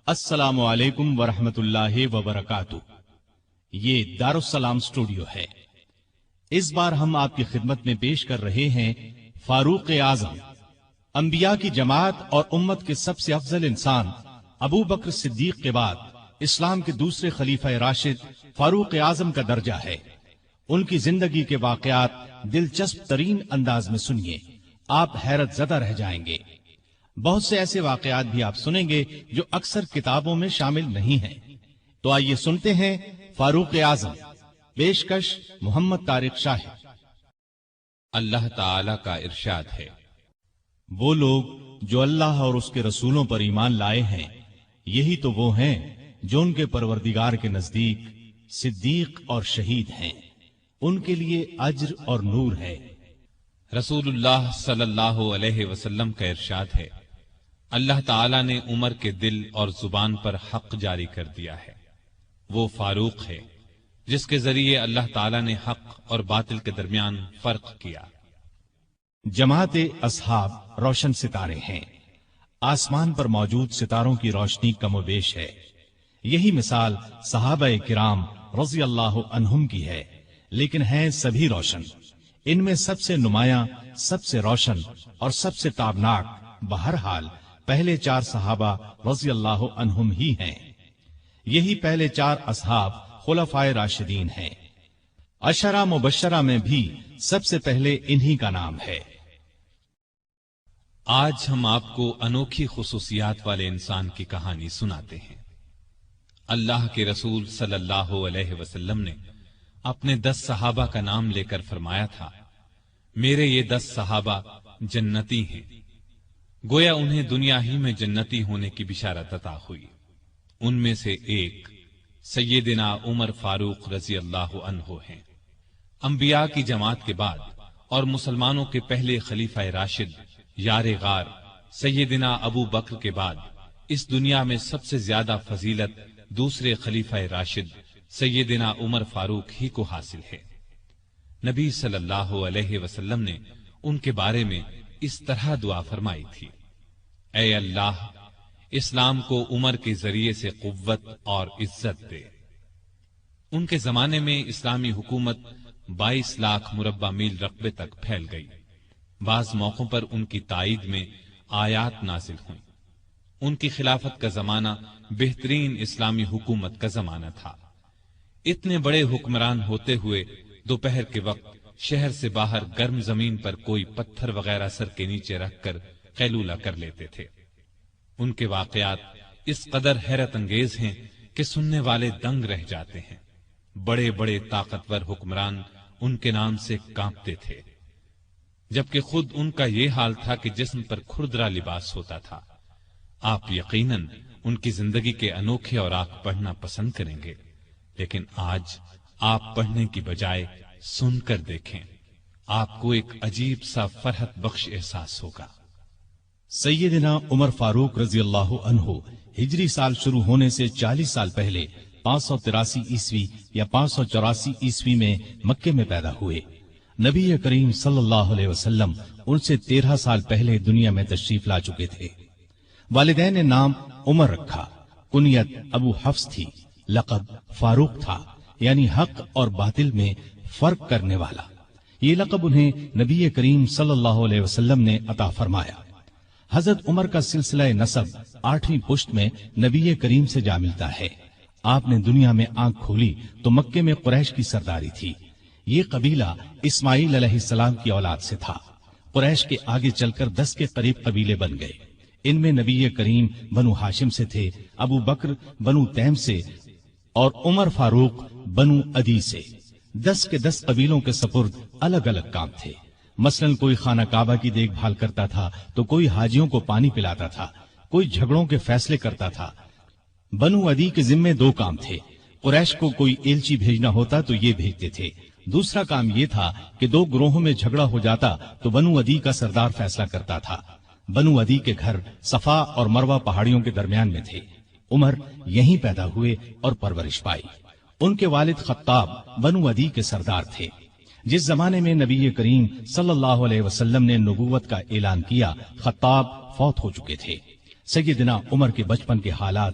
السلام علیکم ورحمۃ اللہ وبرکاتہ۔ یہ دارالسلام اسٹوڈیو ہے۔ اس بار ہم آپ کی خدمت میں پیش کر رہے ہیں فاروق اعظم، انبیاء کی جماعت اور امت کے سب سے افضل انسان ابو بکر صدیق کے بعد اسلام کے دوسرے خلیفہ راشد فاروق اعظم کا درجہ ہے۔ ان کی زندگی کے واقعات دلچسپ ترین انداز میں سنیے، آپ حیرت زدہ رہ جائیں گے۔ بہت سے ایسے واقعات بھی آپ سنیں گے جو اکثر کتابوں میں شامل نہیں ہیں۔ تو آئیے سنتے ہیں فاروق اعظم، پیشکش محمد طارق شاہد۔ اللہ تعالی کا ارشاد ہے، وہ لوگ جو اللہ اور اس کے رسولوں پر ایمان لائے ہیں، یہی تو وہ ہیں جو ان کے پروردگار کے نزدیک صدیق اور شہید ہیں، ان کے لیے اجر اور نور ہے۔ رسول اللہ صلی اللہ علیہ وسلم کا ارشاد ہے، اللہ تعالی نے عمر کے دل اور زبان پر حق جاری کر دیا ہے۔ وہ فاروق ہے جس کے ذریعے اللہ تعالی نے حق اور باطل کے درمیان فرق کیا۔ جماعت اصحاب روشن ستارے ہیں، آسمان پر موجود ستاروں کی روشنی کم و بیش ہے۔ یہی مثال صحابہ کرام رضی اللہ عنہم کی ہے، لیکن ہیں سبھی روشن۔ ان میں سب سے نمایاں، سب سے روشن اور سب سے تابناک بہرحال پہلے چار صحابہ رضی اللہ عنہم ہی ہیں۔ یہی پہلے چار اصحاب خلفائے راشدین ہیں۔ عشرہ مبشرہ میں بھی سب سے پہلے انہی کا نام ہے۔ آج ہم آپ کو انوکھی خصوصیات والے انسان کی کہانی سناتے ہیں۔ اللہ کے رسول صلی اللہ علیہ وسلم نے اپنے 10 صحابہ کا نام لے کر فرمایا تھا، میرے یہ 10 صحابہ جنتی ہیں۔ گویا انہیں دنیا ہی میں جنتی ہونے کی بشارت عطا ہوئی۔ ان میں سے ایک سیدنا عمر فاروق رضی اللہ عنہ ہیں۔ انبیاء کی جماعت کے بعد اور مسلمانوں کے پہلے خلیفہ راشد یار غار سیدنا ابو بکر کے بعد اس دنیا میں سب سے زیادہ فضیلت دوسرے خلیفہ راشد سیدنا عمر فاروق ہی کو حاصل ہے۔ نبی صلی اللہ علیہ وسلم نے ان کے بارے میں اس طرح دعا فرمائی تھی، اے اللہ، اسلام کو عمر کے ذریعے سے قوت اور عزت دے۔ ان کے زمانے میں اسلامی حکومت 22 لاکھ مربع میل رقبے تک پھیل گئی۔ بعض موقعوں پر ان کی تائید میں آیات نازل ہوئیں۔ ان کی خلافت کا زمانہ بہترین اسلامی حکومت کا زمانہ تھا۔ اتنے بڑے حکمران ہوتے ہوئے دوپہر کے وقت شہر سے باہر گرم زمین پر کوئی پتھر وغیرہ سر کے نیچے رکھ کر قیلولہ کر لیتے تھے۔ ان کے واقعات اس قدر حیرت انگیز ہیں کہ سننے والے دنگ رہ جاتے ہیں۔ بڑے بڑے طاقتور حکمران ان کے نام سے کانپتے تھے، جبکہ خود ان کا یہ حال تھا کہ جسم پر کھردرا لباس ہوتا تھا۔ آپ یقیناً ان کی زندگی کے انوکھے اوراق پڑھنا پسند کریں گے، لیکن آج آپ پڑھنے کی بجائے سن کر دیکھیں، آپ کو ایک عجیب سا فرحت بخش احساس ہوگا۔ سیدنا عمر فاروق رضی اللہ عنہ ہجری سال شروع ہونے سے 40 سال پہلے 583 عیسوی یا 584 عیسوی میں مکے میں پیدا ہوئے۔ نبی کریم صلی اللہ علیہ وسلم ان سے 13 سال پہلے دنیا میں تشریف لا چکے تھے۔ والدین نے نام عمر رکھا، کنیت ابو حفص تھی، لقب فاروق تھا، یعنی حق اور باطل میں فرق کرنے والا۔ یہ لقب انہیں نبی کریم صلی اللہ علیہ وسلم نے عطا فرمایا۔ حضرت عمر کا سلسلہ نسب 8ویں پشت میں نبی کریم سے جا ملتا ہے۔ آپ نے دنیا میں آنکھ کھولی تو مکے میں قریش کی سرداری تھی۔ یہ قبیلہ اسماعیل علیہ السلام کی اولاد سے تھا۔ قریش کے آگے چل کر 10 کے قریب قبیلے بن گئے۔ ان میں نبی کریم بنو ہاشم سے تھے، ابو بکر بنو تیم سے اور عمر فاروق بنو عدی سے۔ 10 کے 10 قبیلوں کے سپرد الگ الگ کام تھے۔ مثلا کوئی خانہ کعبہ کی دیکھ بھال کرتا تھا تو کوئی حاجیوں کو پانی پلاتا تھا، کوئی جھگڑوں کے فیصلے کرتا تھا۔ بنو عدی کے ذمے 2 کام تھے۔ قریش کو کوئی ایلچی بھیجنا ہوتا تو یہ بھیجتے تھے۔ دوسرا کام یہ تھا کہ 2 گروہوں میں جھگڑا ہو جاتا تو بنو عدی کا سردار فیصلہ کرتا تھا۔ بنو عدی کے گھر صفا اور مروہ پہاڑیوں کے درمیان میں تھے۔ عمر یہیں پیدا ہوئے اور پرورش پائی۔ ان کے والد خطاب بنو عدی کے سردار تھے۔ جس زمانے میں نبی کریم صلی اللہ علیہ وسلم نے نبوت کا اعلان کیا، خطاب فوت ہو چکے تھے۔ سیدنا عمر کے بچپن کے حالات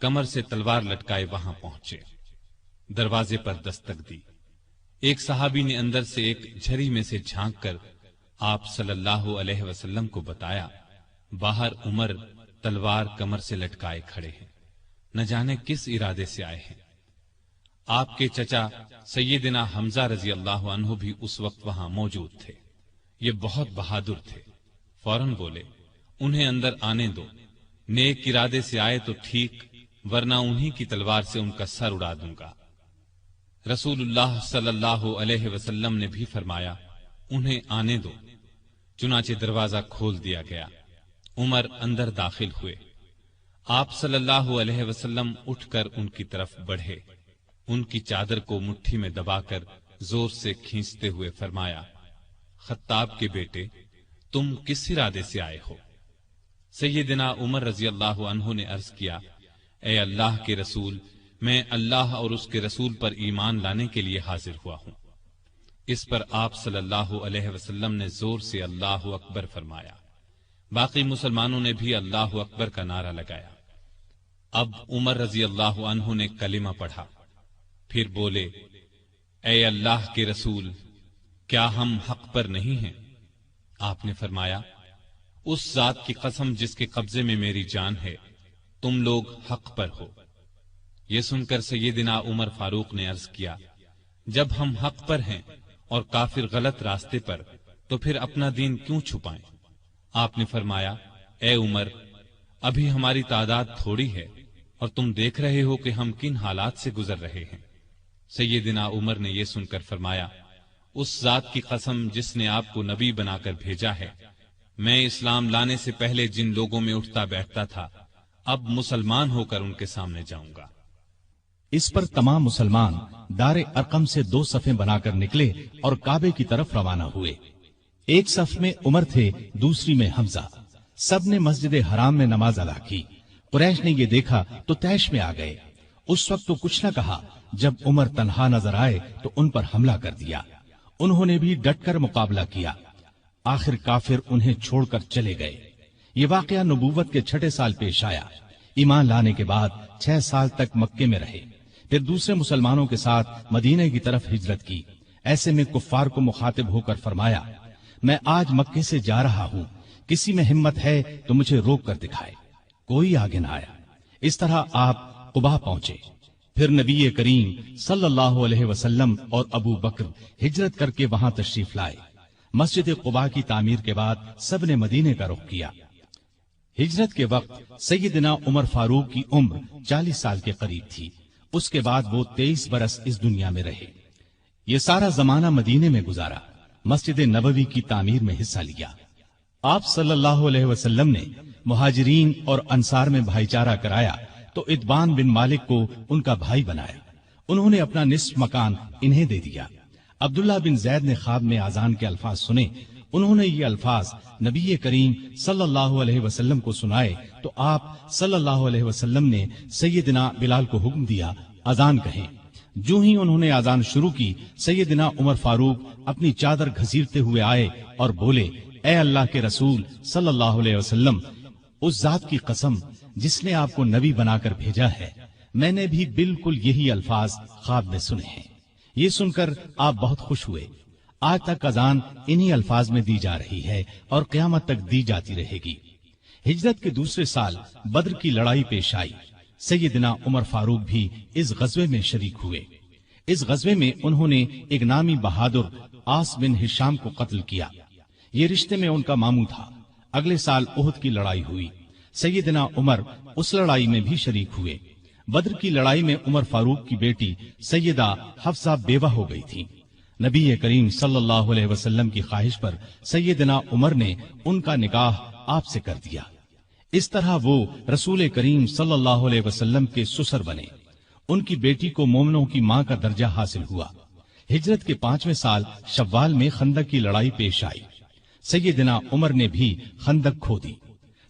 کمر سے تلوار لٹکائے وہاں پہنچے۔ دروازے پر دستک دی۔ ایک صحابی نے اندر سے ایک جھری میں سے جھانک کر آپ صلی اللہ علیہ وسلم کو بتایا، باہر عمر تلوار کمر سے لٹکائے کھڑے ہیں، نہ جانے کس ارادے سے آئے ہیں۔ آپ کے چچا سیدنا حمزہ رضی اللہ عنہ بھی اس وقت وہاں موجود تھے۔ یہ بہت بہادر تھے، فوراً بولے، انہیں اندر آنے دو، نیک ارادے سے آئے تو ٹھیک، ورنہ انہی کی تلوار سے ان کا سر اڑا دوں گا۔ رسول اللہ صلی اللہ علیہ وسلم نے بھی فرمایا، انہیں آنے دو۔ چنانچہ دروازہ کھول دیا گیا۔ عمر اندر داخل ہوئے۔ آپ صلی اللہ علیہ وسلم اٹھ کر ان کی طرف بڑھے، ان کی چادر کو مٹھی میں دبا کر زور سے کھینچتے ہوئے فرمایا، خطاب کے بیٹے، تم کس ارادے سے آئے ہو؟ سیدنا عمر رضی اللہ عنہ نے عرض کیا، اے اللہ کے رسول، میں اللہ اور اس کے رسول پر ایمان لانے کے لیے حاضر ہوا ہوں۔ اس پر آپ صلی اللہ علیہ وسلم نے زور سے اللہ اکبر فرمایا۔ باقی مسلمانوں نے بھی اللہ اکبر کا نعرہ لگایا۔ اب عمر رضی اللہ عنہ نے کلمہ پڑھا، پھر بولے، اے اللہ کے رسول، کیا ہم حق پر نہیں ہیں؟ آپ نے فرمایا، اس ذات کی قسم جس کے قبضے میں میری جان ہے، تم لوگ حق پر ہو۔ یہ سن کر سیدنا عمر فاروق نے عرض کیا، جب ہم حق پر ہیں اور کافر غلط راستے پر، تو پھر اپنا دین کیوں چھپائیں؟ آپ نے فرمایا، اے عمر، ابھی ہماری تعداد تھوڑی ہے اور تم دیکھ رہے ہو کہ ہم کن حالات سے گزر رہے ہیں۔ سیدنا عمر نے یہ سن کر فرمایا، اس ذات کی قسم جس نے آپ کو نبی بنا کر بھیجا ہے، میں اسلام لانے سے پہلے جن لوگوں میں اٹھتا بیٹھتا تھا، اب مسلمان ہو کر ان کے سامنے جاؤں گا۔ اس پر تمام مسلمان دار ارقم سے 2 صفیں بنا کر نکلے اور کعبے کی طرف روانہ ہوئے۔ ایک صف میں عمر تھے، دوسری میں حمزہ۔ سب نے مسجد حرام میں نماز ادا کی۔ قریش نے یہ دیکھا تو طیش میں آ گئے۔ اس وقت تو کچھ نہ کہا، جب عمر تنہا نظر آئے تو ان پر حملہ کر دیا۔ انہوں نے بھی ڈٹ کر مقابلہ کیا۔ آخر کافر انہیں چھوڑ کر چلے گئے۔ یہ واقعہ نبوت کے 6 سال پیش آیا۔ ایمان لانے کے بعد 6 سال تک مکے میں رہے، پھر دوسرے مسلمانوں کے ساتھ مدینہ کی طرف ہجرت کی۔ ایسے میں کفار کو مخاطب ہو کر فرمایا، میں آج مکے سے جا رہا ہوں، کسی میں ہمت ہے تو مجھے روک کر دکھائے۔ کوئی آگے نہ آیا۔ اس طرح آپ قباء پہنچے۔ پھر نبی کریم صلی اللہ علیہ وسلم اور ابو بکر ہجرت کر کے وہاں تشریف لائے۔ مسجد قباء کی تعمیر کے بعد سب نے مدینے کا رخ کیا۔ ہجرت کے وقت سیدنا عمر فاروق کی عمر 40 سال کے قریب تھی۔ اس کے بعد وہ 23 برس اس دنیا میں رہے۔ یہ سارا زمانہ مدینے میں گزارا، مسجد نبوی کی تعمیر میں حصہ لیا۔ آپ صلی اللہ علیہ وسلم نے مہاجرین اور انصار میں بھائی چارہ کرایا تو اتبان بن مالک کو ان کا بھائی بنایا۔ انہوں نے اپنا نصف مکان انہیں دے دیا۔ عبداللہ بن زید نے خواب میں اذان کے الفاظ سنے۔ انہوں نے یہ الفاظ نبی کریم صلی اللہ علیہ وسلم کو سنائے تو آپ صلی اللہ علیہ وسلم نے سیدنا بلال کو حکم دیا، اذان کہیں۔ جو ہی انہوں نے اذان شروع کی، سیدنا عمر فاروق اپنی چادر گھسیٹتے ہوئے آئے اور بولے، اے اللہ کے رسول صلی اللہ علیہ وسلم، اس ذات کی قسم جس نے آپ کو نبی بنا کر بھیجا ہے، میں نے بھی بالکل یہی الفاظ خواب میں سنے ہیں۔ یہ سن کر آپ بہت خوش ہوئے۔ آج تک اذان انہی الفاظ میں دی جا رہی ہے اور قیامت تک دی جاتی رہے گی۔ ہجرت کے دوسرے سال بدر کی لڑائی پیش آئی۔ سیدنا عمر فاروق بھی اس غزوے میں شریک ہوئے۔ اس غزوے میں انہوں نے ایک نامی بہادر عاص بن ہشام کو قتل کیا۔ یہ رشتے میں ان کا ماموں تھا۔ اگلے سال احد کی لڑائی ہوئی۔ سیدنا عمر اس لڑائی میں بھی شریک ہوئے۔ بدر کی لڑائی میں عمر فاروق کی بیٹی سیدہ حفصہ بیوہ ہو گئی تھی۔ نبی کریم صلی اللہ علیہ وسلم کی خواہش پر سیدنا عمر نے ان کا نکاح آپ سے کر دیا۔ اس طرح وہ رسول کریم صلی اللہ علیہ وسلم کے سسر بنے۔ ان کی بیٹی کو مومنوں کی ماں کا درجہ حاصل ہوا۔ ہجرت کے 5ویں سال شوال میں خندق کی لڑائی پیش آئی۔ سیدنا عمر نے بھی خندق کھودی۔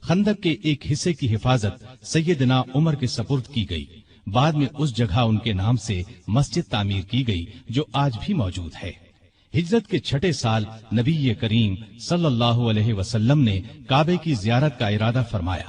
خندق کے ایک حصے کی حفاظت سیدنا عمر کے سپرد کی گئی۔ بعد میں اس جگہ ان کے نام سے مسجد تعمیر کی گئی جو آج بھی موجود ہے۔ ہجرت کے 6 سال نبی کریم صلی اللہ علیہ وسلم نے کعبے کی زیارت کا ارادہ فرمایا۔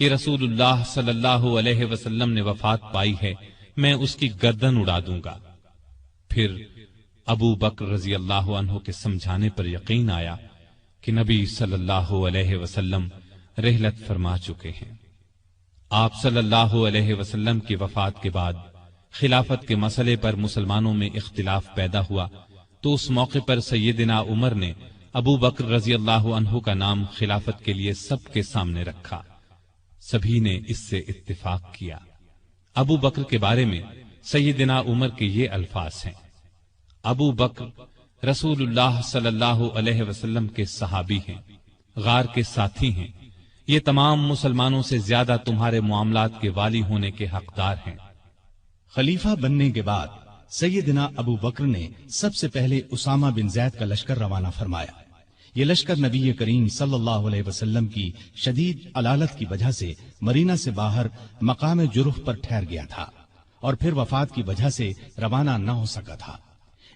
کہ رسول اللہ صلی اللہ علیہ وسلم نے وفات پائی ہے، میں اس کی گردن اڑا دوں گا۔ پھر ابو بکر رضی اللہ عنہ کے سمجھانے پر یقین آیا کہ نبی صلی اللہ علیہ وسلم رحلت فرما چکے ہیں۔ آپ صلی اللہ علیہ وسلم کی وفات کے بعد خلافت کے مسئلے پر مسلمانوں میں اختلاف پیدا ہوا، تو اس موقع پر سیدنا عمر نے ابو بکر رضی اللہ عنہ کا نام خلافت کے لیے سب کے سامنے رکھا۔ سبھی نے اس سے اتفاق کیا۔ ابو بکر کے بارے میں سیدنا عمر کے یہ الفاظ ہیں: ابو بکر رسول اللہ صلی اللہ علیہ وسلم کے صحابی ہیں، غار کے ساتھی ہیں، یہ تمام مسلمانوں سے زیادہ تمہارے معاملات کے والی ہونے کے حقدار ہیں۔ خلیفہ بننے کے بعد سیدنا ابو بکر نے سب سے پہلے اسامہ بن زید کا لشکر روانہ فرمایا۔ یہ لشکر نبی کریم صلی اللہ علیہ وسلم کی شدید علالت کی وجہ سے مرینا سے باہر مقام جرح پر ٹھہر گیا تھا اور پھر وفات کی وجہ سے روانہ نہ ہو سکا تھا۔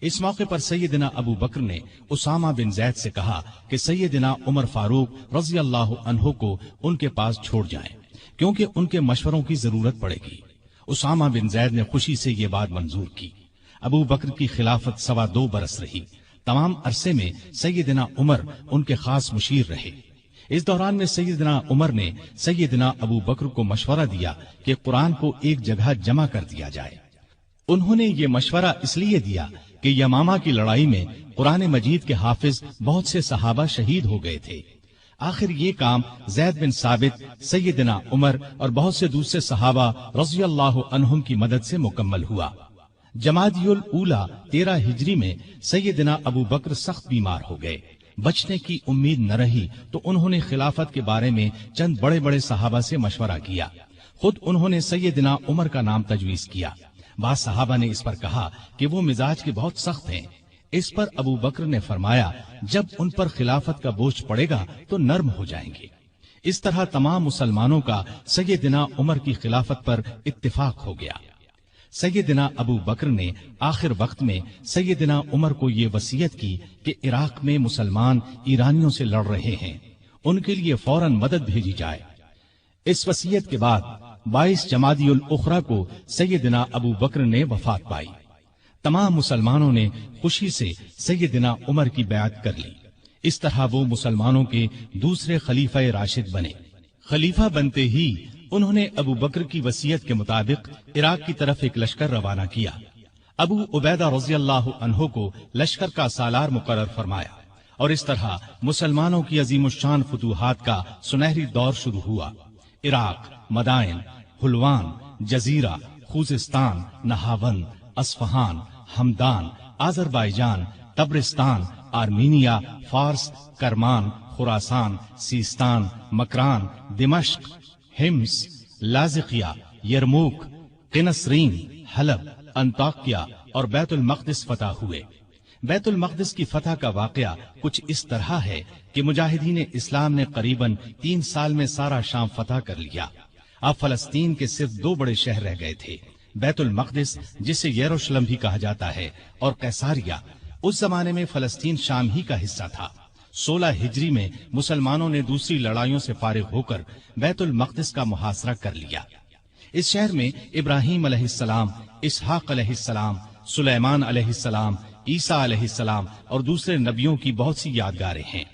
اس موقع پر سیدنا ابو بکر نے اسامہ بن زید سے کہا کہ سیدنا عمر فاروق رضی اللہ عنہ کو ان کے پاس چھوڑ جائیں، کیونکہ ان کے مشوروں کی ضرورت پڑے گی۔ اسامہ بن زید نے خوشی سے یہ بات منظور کی۔ ابو بکر کی خلافت 2.25 برس رہی۔ تمام عرصے میں سیدنا عمر ان کے خاص مشیر رہے۔ اس دوران میں سیدنا عمر نے سیدنا ابو بکر کو مشورہ دیا کہ قرآن کو ایک جگہ جمع کر دیا جائے۔ انہوں نے یہ مشورہ اس لیے دیا کہ یمامہ کی لڑائی میں قرآن مجید کے حافظ بہت سے صحابہ شہید ہو گئے تھے۔ آخر یہ کام زید بن ثابت، سیدنا عمر اور بہت سے دوسرے صحابہ رضی اللہ عنہم کی مدد سے مکمل ہوا۔ جمادی الاولیٰ 13 ہجری میں سیدنا ابو بکر سخت بیمار ہو گئے۔ بچنے کی امید نہ رہی تو انہوں نے خلافت کے بارے میں چند بڑے بڑے صحابہ سے مشورہ کیا۔ خود انہوں نے سیدنا عمر کا نام تجویز کیا۔ بعض صحابہ نے اس پر کہا کہ وہ مزاج کے بہت سخت ہیں۔ اس پر ابو بکر نے فرمایا، جب ان پر خلافت کا بوجھ پڑے گا تو نرم ہو جائیں گے۔ اس طرح تمام مسلمانوں کا سیدنا عمر کی خلافت پر اتفاق ہو گیا۔ سیدنا ابو بکر نے آخر وقت میں سیدنا عمر کو یہ وصیت کی کہ عراق میں مسلمان ایرانیوں سے لڑ رہے ہیں، ان کے لیے فوراً مدد بھیجی جائے۔ اس وصیت کے بعد 22 جمادی الاخری کو سیدنا ابو بکر نے وفات پائی۔ تمام مسلمانوں نے خوشی سے سیدنا عمر کی بیعت کر لی۔ اس طرح وہ مسلمانوں کے دوسرے خلیفہ راشد بنے۔ خلیفہ بنتے ہی انہوں نے ابو بکر کی وصیت کے مطابق عراق کی طرف ایک لشکر روانہ کیا۔ ابو عبیدہ رضی اللہ عنہ کو لشکر کا سالار مقرر فرمایا اور اس طرح مسلمانوں کی عظیم الشان فتوحات کا سنہری دور شروع ہوا۔ Iraq, Madain, Hulwan, Jazira, Khuzestan, Nahavand, Isfahan, Hamadan, Azerbaijan, Tabaristan, Armenia, Fars, Kerman, خراسان، سیستان، مکران، دمشق، ہمس، لازقیہ، یرموک، قنسرین، حلب، انطاکیہ اور بیت المقدس فتح ہوئے۔ بیت المقدس کی فتح کا واقعہ کچھ اس طرح ہے کہ مجاہدین اسلام نے قریباً 3 سال میں سارا شام فتح کر لیا۔ اب فلسطین کے صرف 2 بڑے شہر رہ گئے تھے، بیت المقدس جسے یروشلم بھی کہا جاتا ہے اور قیصاریہ۔ اس زمانے میں فلسطین شام ہی کا حصہ تھا۔ 16 ہجری میں مسلمانوں نے دوسری لڑائیوں سے فارغ ہو کر بیت المقدس کا محاصرہ کر لیا۔ اس شہر میں ابراہیم علیہ السلام، اسحاق علیہ السلام، سلیمان علیہ السلام، عیسیٰ علیہ السلام اور دوسرے نبیوں کی بہت سی یادگاریں ہیں۔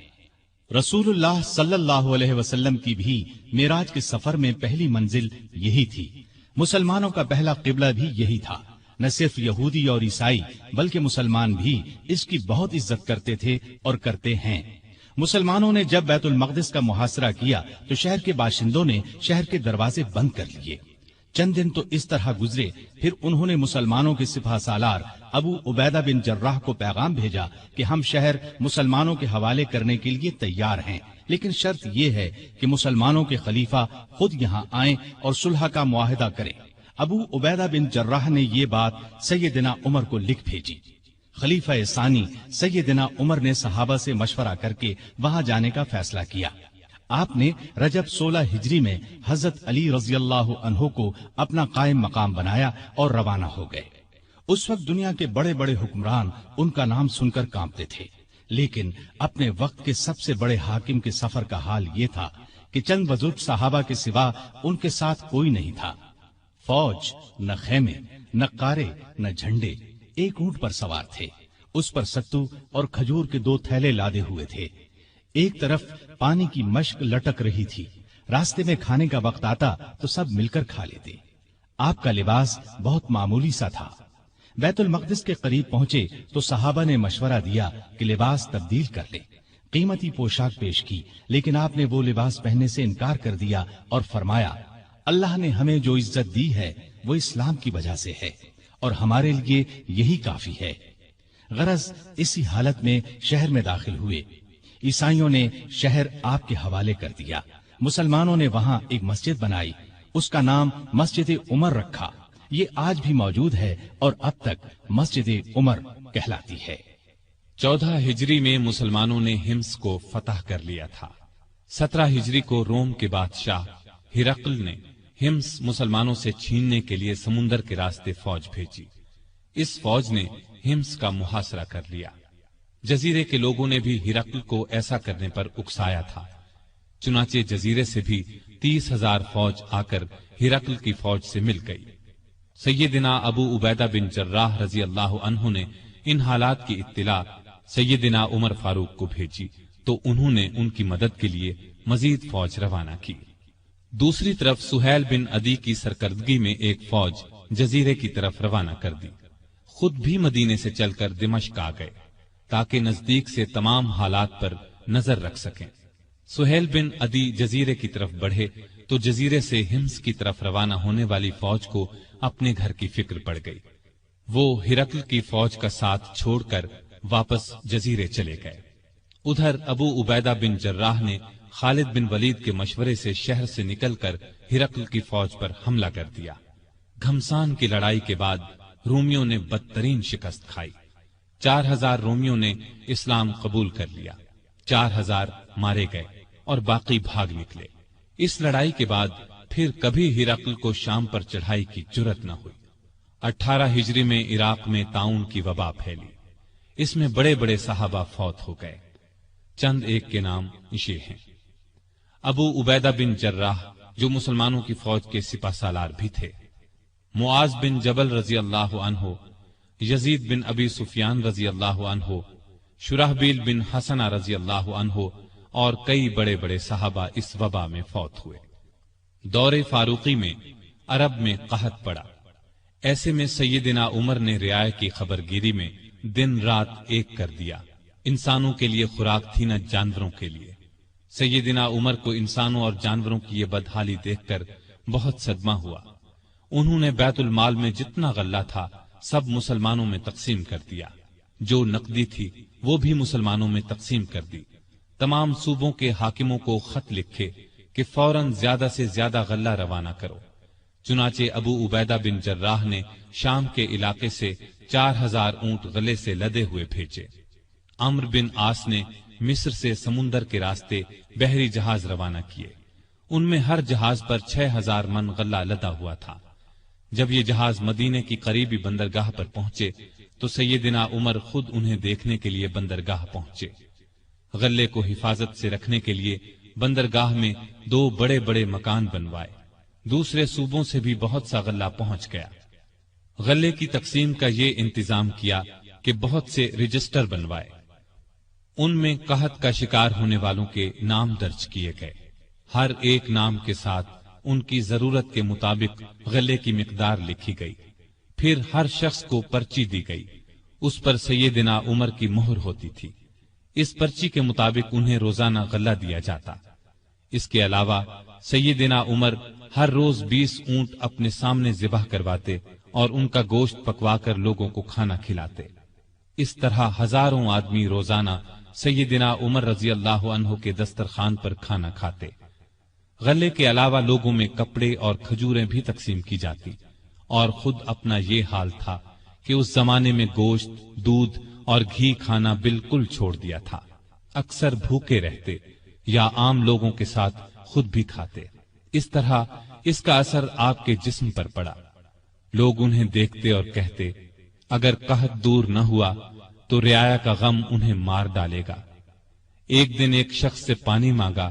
رسول اللہ صلی اللہ علیہ وسلم کی بھی معراج کے سفر میں پہلی منزل یہی تھی۔ مسلمانوں کا پہلا قبلہ بھی یہی تھا۔ نہ صرف یہودی اور عیسائی بلکہ مسلمان بھی اس کی بہت عزت کرتے تھے اور کرتے ہیں۔ مسلمانوں نے جب بیت المقدس کا محاصرہ کیا تو شہر کے باشندوں نے شہر کے دروازے بند کر لیے۔ چند دن تو اس طرح گزرے، پھر انہوں نے مسلمانوں کے سپہ سالار ابو عبیدہ بن جراح کو پیغام بھیجا کہ ہم شہر مسلمانوں کے حوالے کرنے کے لیے تیار ہیں، لیکن شرط یہ ہے کہ مسلمانوں کے خلیفہ خود یہاں آئیں اور صلح کا معاہدہ کریں۔ ابو عبیدہ بن جراح نے یہ بات سیدنا عمر کو لکھ بھیجی۔ خلیفہ ثانی سیدنا عمر نے صحابہ سے مشورہ کر کے وہاں جانے کا فیصلہ کیا۔ آپ نے رجب 16 ہجری میں حضرت علی رضی اللہ عنہ کو اپنا قائم مقام بنایا اور روانہ ہو گئے۔ اس وقت دنیا کے بڑے بڑے حکمران ان کا نام سن کر کانپتے تھے، لیکن اپنے وقت کے سب سے بڑے حاکم کے سفر کا حال یہ تھا کہ چند بزرگ صحابہ کے سوا ان کے ساتھ کوئی نہیں تھا۔ فوج، نہ خیمے، نہ قارے، نہ جھنڈے، ایک اونٹ پر سوار تھے، اس پر ستو اور کھجور کے 2 تھیلے لادے ہوئے تھے۔ ایک طرف پانی کی مشک لٹک رہی تھی، راستے میں کھانے کا وقت آتا تو سب مل کر کھا لیتے۔ آپ کا لباس بہت معمولی سا تھا۔ بیت المقدس کے قریب پہنچے تو صحابہ نے مشورہ دیا کہ لباس تبدیل کر لیں۔ قیمتی پوشاک پیش کی، لیکن آپ نے وہ لباس پہننے سے انکار کر دیا اور فرمایا، اللہ نے ہمیں جو عزت دی ہے وہ اسلام کی وجہ سے ہے اور ہمارے لیے یہی کافی ہے۔ غرض اسی حالت میں شہر میں داخل ہوئے۔ عیسائیوں نے شہر آپ کے حوالے کر دیا۔ مسلمانوں نے وہاں ایک مسجد بنائی، اس کا نام مسجد عمر رکھا۔ یہ آج بھی موجود ہے اور اب تک مسجد عمر کہلاتی ہے۔ 14 ہجری میں مسلمانوں نے ہمس کو فتح کر لیا تھا۔ 17 ہجری کو روم کے بادشاہ ہرقل نے ہمس مسلمانوں سے چھیننے کے لیے سمندر کے راستے فوج بھیجی۔ اس فوج نے ہمس کا محاصرہ کر لیا۔ جزیرے کے لوگوں نے بھی ہرقل کو ایسا کرنے پر اکسایا تھا، چنانچہ جزیرے سے بھی 30,000 فوج آ کر ہرقل کی فوج سے مل گئی۔ سیدنا ابو عبیدہ بن جراح رضی اللہ عنہ نے ان حالات کی اطلاع سیدنا عمر فاروق کو بھیجی تو انہوں نے ان کی مدد کے لیے مزید فوج روانہ کی۔ دوسری طرف سہیل بن عدی کی سرکردگی میں ایک فوج جزیرے کی طرف روانہ کر دی۔ خود بھی مدینے سے چل کر دمشق آ گئے تاکہ نزدیک سے تمام حالات پر نظر رکھ سکیں۔ سہیل بن عدی جزیرے کی طرف بڑھے تو جزیرے سے ہمس کی طرف روانہ ہونے والی فوج کو اپنے گھر کی فکر پڑ گئی۔ وہ ہرقل کی فوج کا ساتھ چھوڑ کر واپس جزیرے چلے گئے۔ ادھر ابو عبیدہ بن جراح نے خالد بن ولید کے مشورے سے شہر سے نکل کر ہرقل کی فوج پر حملہ کر دیا۔ گھمسان کی لڑائی کے بعد رومیوں نے بدترین شکست کھائی۔ 4,000 رومیوں نے اسلام قبول کر لیا، 4,000 مارے گئے اور باقی بھاگ نکلے۔ اس لڑائی کے بعد پھر کبھی ہرقل کو شام پر چڑھائی کی جرت نہ ہوئی۔ 18 ہجری میں عراق میں طاعون کی وبا پھیلی، اس میں بڑے بڑے صحابہ فوت ہو گئے۔ چند ایک کے نام یہ ہیں: ابو عبیدہ بن جراح جو مسلمانوں کی فوج کے سپہ سالار بھی تھے، معاذ بن جبل رضی اللہ عنہ، یزید بن ابی سفیان رضی اللہ عنہ، شرحبیل بن حسنہ رضی اللہ عنہ اور کئی بڑے بڑے صحابہ اس وبا میں فوت ہوئے۔ دور فاروقی میں عرب میں قحط پڑا، ایسے میں سیدنا عمر نے رعایا کی خبرگیری میں دن رات ایک کر دیا۔ انسانوں کے لیے خوراک تھی نہ جانوروں کے لیے۔ سیدنا عمر کو انسانوں اور جانوروں کی یہ بدحالی دیکھ کر بہت صدمہ ہوا۔ انہوں نے بیت المال میں جتنا غلہ تھا سب مسلمانوں میں تقسیم کر دیا، جو نقدی تھی وہ بھی مسلمانوں میں تقسیم کر دی۔ تمام صوبوں کے حاکموں کو خط لکھے کہ فوراً زیادہ سے زیادہ غلہ روانہ کرو۔ چنانچہ ابو عبیدہ بن جراح نے شام کے علاقے سے 4,000 اونٹ غلے سے لدے ہوئے بھیجے۔ عمرو بن عاص نے مصر سے سمندر کے راستے بحری جہاز روانہ کیے، ان میں ہر جہاز پر 6,000 من غلہ لدا ہوا تھا۔ جب یہ جہاز مدینے کی قریبی بندرگاہ پر پہنچے تو سیدنا عمر خود انہیں دیکھنے کے لیے بندرگاہ پہنچے۔ غلے کو حفاظت سے رکھنے کے لیے بندرگاہ میں 2 بڑے بڑے مکان بنوائے، دوسرے صوبوں سے بھی بہت سا غلہ پہنچ گیا۔ غلے کی تقسیم کا یہ انتظام کیا کہ بہت سے رجسٹر بنوائے، ان میں قحط کا شکار ہونے والوں کے نام درج کیے گئے۔ ہر ایک نام کے ساتھ ان کی ضرورت کے مطابق غلے کی مقدار لکھی گئی، پھر ہر شخص کو پرچی دی گئی، اس پر سیدنا عمر کی مہر ہوتی تھی۔ اس پرچی کے مطابق انہیں روزانہ غلہ دیا جاتا۔ اس کے علاوہ سیدنا عمر ہر روز 20 اونٹ اپنے سامنے ذبح کرواتے اور ان کا گوشت پکوا کر لوگوں کو کھانا کھلاتے۔ اس طرح ہزاروں آدمی روزانہ سیدنا عمر رضی اللہ عنہ کے دسترخوان پر کھانا کھاتے۔ غلے کے علاوہ لوگوں میں کپڑے اور کھجوریں بھی تقسیم کی جاتی، اور خود اپنا یہ حال تھا کہ اس زمانے میں گوشت، دودھ اور گھی کھانا بالکل چھوڑ دیا تھا۔ اکثر بھوکے رہتے یا عام لوگوں کے ساتھ خود بھی کھاتے۔ اس طرح اس کا اثر آپ کے جسم پر پڑا۔ لوگ انہیں دیکھتے اور کہتے، اگر قحط دور نہ ہوا تو رعایا کا غم انہیں مار ڈالے گا۔ ایک دن ایک شخص سے پانی مانگا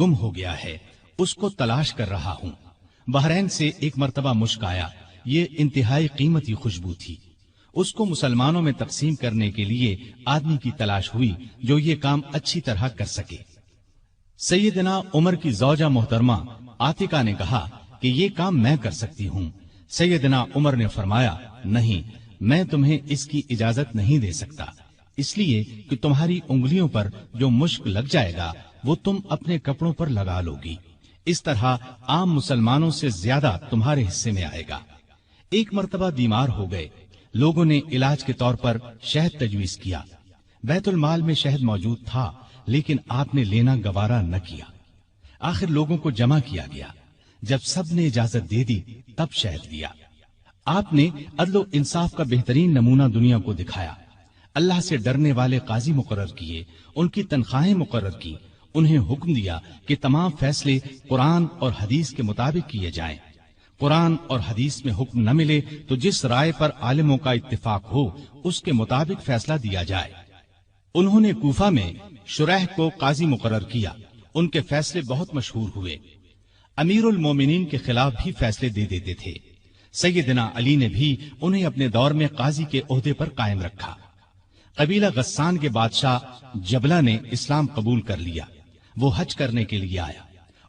گم ہو گیا ہے، اس کو تلاش کر رہا ہوں۔ بحرین سے ایک مرتبہ مشک آیا، یہ انتہائی قیمتی خوشبو تھی۔ اس کو مسلمانوں میں تقسیم کرنے کے لیے آدمی کی تلاش ہوئی جو یہ کام اچھی طرح کر سکے۔ سیدنا عمر کی زوجہ محترمہ عاتقہ نے کہا کہ یہ کام میں کر سکتی ہوں۔ سیدنا عمر نے فرمایا، نہیں، میں تمہیں اس کی اجازت نہیں دے سکتا، اس لیے کہ تمہاری انگلیوں پر جو مشک لگ جائے گا وہ تم اپنے کپڑوں پر لگا لو گی، اس طرح عام مسلمانوں سے زیادہ تمہارے حصے میں آئے گا۔ ایک مرتبہ بیمار ہو گئے، لوگوں نے علاج کے طور پر شہد تجویز کیا۔ بیت المال میں شہد موجود تھا، لیکن آپ نے لینا گوارا نہ کیا۔ آخر لوگوں کو جمع کیا گیا، جب سب نے اجازت دے دی تب شہد لیا۔ آپ نے عدل و انصاف کا بہترین نمونہ دنیا کو دکھایا۔ اللہ سے ڈرنے والے قاضی مقرر کیے، ان کی تنخواہیں مقرر کی، انہیں حکم دیا کہ تمام فیصلے قرآن اور حدیث کے مطابق کیے جائیں۔ قرآن اور حدیث میں حکم نہ ملے تو جس رائے پر عالموں کا اتفاق ہو اس کے مطابق فیصلہ دیا جائے۔ انہوں نے کوفہ میں شریح کو قاضی مقرر کیا، ان کے فیصلے بہت مشہور ہوئے۔ امیر المومنین کے خلاف بھی فیصلے دے دیتے تھے۔ سیدنا علی نے بھی انہیں اپنے دور میں قاضی کے عہدے پر قائم رکھا۔ قبیلہ غسان کے بادشاہ جبلہ نے اسلام قبول کر لیا۔ وہ حج کرنے کے لیے آیا،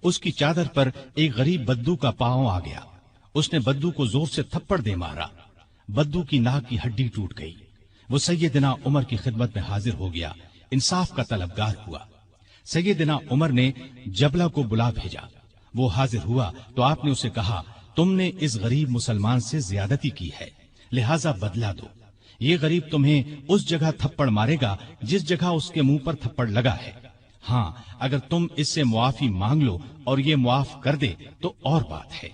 اس کی چادر پر ایک غریب بدو کا پاؤں آ گیا۔ اس نے بدو کو زور سے تھپڑ دے مارا، بدو کی ناک کی ہڈی ٹوٹ گئی۔ وہ سیدنا عمر کی خدمت میں حاضر ہو گیا، انصاف کا طلبگار ہوا۔ سیدنا عمر نے جبلہ کو بلا بھیجا، وہ حاضر ہوا تو آپ نے اسے کہا، تم نے اس غریب مسلمان سے زیادتی کی ہے، لہذا بدلہ دو۔ یہ غریب تمہیں اس جگہ تھپڑ مارے گا جس جگہ اس کے منہ پر تھپڑ لگا ہے۔ ہاں، اگر تم اس سے معافی مانگ لو اور یہ معاف کر دے تو اور بات ہے۔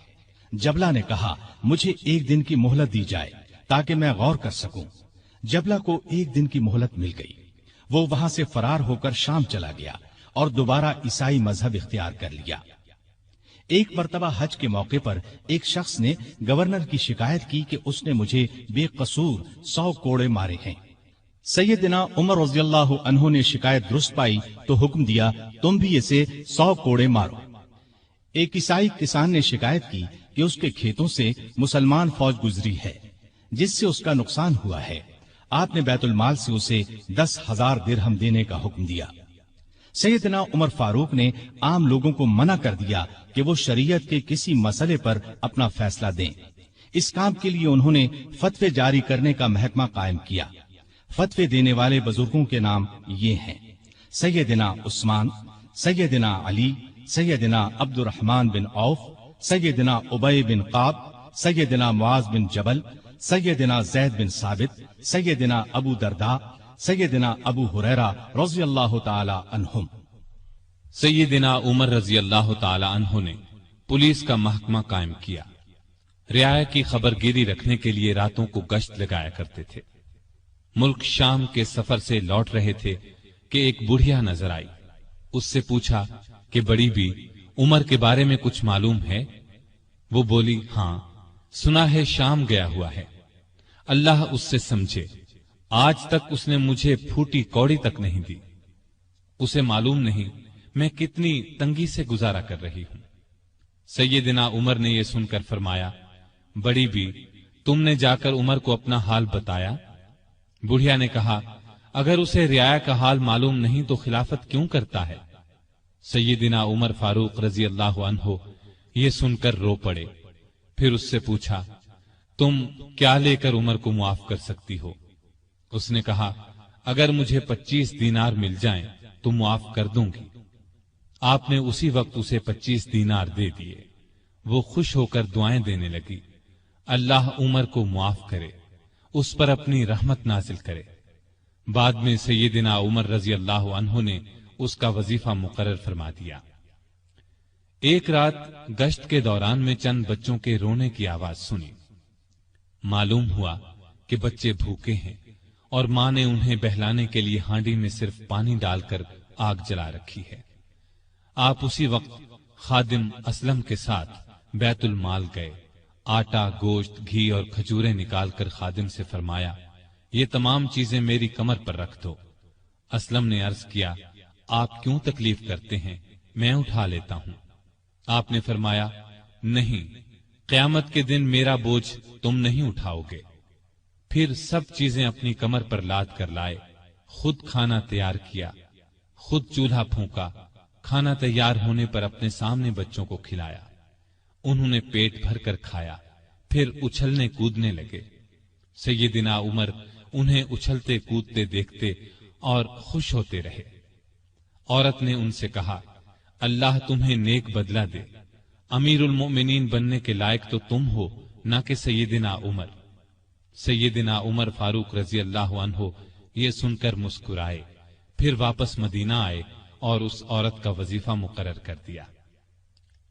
جبلہ نے کہا، مجھے ایک دن کی مہلت دی جائے تاکہ میں غور کر سکوں۔ جبلہ کو ایک دن کی مہلت مل گئی۔ وہ وہاں سے فرار ہو کر شام چلا گیا اور دوبارہ عیسائی مذہب اختیار کر لیا۔ ایک مرتبہ حج کے موقع پر ایک شخص نے گورنر کی شکایت کی کہ اس نے مجھے بے قصور 100 کوڑے مارے ہیں۔ سیدنا عمر رضی اللہ عنہ نے شکایت درست پائی تو حکم دیا، تم بھی اسے 100 کوڑے مارو۔ ایک عیسائی کسان نے شکایت کی کہ اس کے کھیتوں سے مسلمان فوج گزری ہے جس سے اس کا نقصان ہوا ہے۔ آپ نے بیت المال سے اسے 10,000 درہم دینے کا حکم دیا۔ سیدنا عمر فاروق نے عام لوگوں کو منع کر دیا کہ وہ شریعت کے کسی مسئلے پر اپنا فیصلہ دیں۔ اس کام کے لیے انہوں نے فتوے جاری کرنے کا محکمہ قائم کیا۔ فتوے دینے والے بزرگوں کے نام یہ ہیں: سیدنا عثمان، سیدنا علی، سیدنا عبد الرحمن بن عوف، سیدنا ابی بن قعب، سیدنا معاذ بن جبل، سیدنا زید بن ثابت، سیدنا ابو درداء، سیدنا ابو ہریرہ رضی اللہ تعالی عنہم۔ سیدنا عمر رضی اللہ تعالی عنہ نے پولیس کا محکمہ قائم کیا۔ رعایا کی خبر گیری رکھنے کے لیے راتوں کو گشت لگایا کرتے تھے۔ ملک شام کے سفر سے لوٹ رہے تھے کہ ایک بڑھیا نظر آئی۔ اس سے پوچھا کہ بڑی بھی عمر کے بارے میں کچھ معلوم ہے؟ وہ بولی، ہاں، سنا ہے شام گیا ہوا ہے، اللہ اس سے سمجھے، آج تک اس نے مجھے پھوٹی کوڑی تک نہیں دی۔ اسے معلوم نہیں میں کتنی تنگی سے گزارا کر رہی ہوں۔ سیدنا عمر نے یہ سن کر فرمایا، بڑی بھی تم نے جا کر عمر کو اپنا حال بتایا؟ بڑھیا نے کہا، اگر اسے رعایا کا حال معلوم نہیں تو خلافت کیوں کرتا ہے؟ سیدنا عمر فاروق رضی اللہ عنہ یہ سن کر رو پڑے۔ پھر اس سے پوچھا، تم کیا لے کر عمر کو معاف کر سکتی ہو؟ اس نے کہا، اگر مجھے 25 دینار مل جائیں تو معاف کر دوں گی۔ آپ نے اسی وقت اسے 25 دینار دے دیے۔ وہ خوش ہو کر دعائیں دینے لگی، اللہ عمر کو معاف کرے، اس پر اپنی رحمت نازل کرے۔ بعد میں سیدنا عمر رضی اللہ عنہ نے اس کا وظیفہ مقرر فرما دیا۔ ایک رات گشت کے دوران میں چند بچوں کے رونے کی آواز سنی۔ معلوم ہوا کہ بچے بھوکے ہیں اور ماں نے انہیں بہلانے کے لیے ہانڈی میں صرف پانی ڈال کر آگ جلا رکھی ہے۔ آپ اسی وقت خادم اسلم کے ساتھ بیت المال گئے، آٹا، گوشت، گھی اور کھجوریں نکال کر خادم سے فرمایا، یہ تمام چیزیں میری کمر پر رکھ دو۔ اسلم نے عرض کیا، آپ کیوں تکلیف کرتے ہیں، میں اٹھا لیتا ہوں۔ آپ نے فرمایا نہیں، قیامت کے دن میرا بوجھ تم نہیں اٹھاؤ گے۔ پھر سب چیزیں اپنی کمر پر لاد کر لائے، خود کھانا تیار کیا، خود چولہا پھونکا، کھانا تیار ہونے پر اپنے سامنے بچوں کو کھلایا۔ انہوں نے پیٹ بھر کر کھایا، پھر اچھلنے کودنے لگے۔ سیدنا عمر انہیں اچھلتے کودتے دیکھتے اور خوش ہوتے رہے۔ عورت نے ان سے کہا، اللہ تمہیں نیک بدلہ دے، امیر المؤمنین بننے کے لائق تو تم ہو، نہ کہ سیدنا عمر۔ سیدنا عمر فاروق رضی اللہ عنہ یہ سن کر مسکرائے، پھر واپس مدینہ آئے اور اس عورت کا وظیفہ مقرر کر دیا۔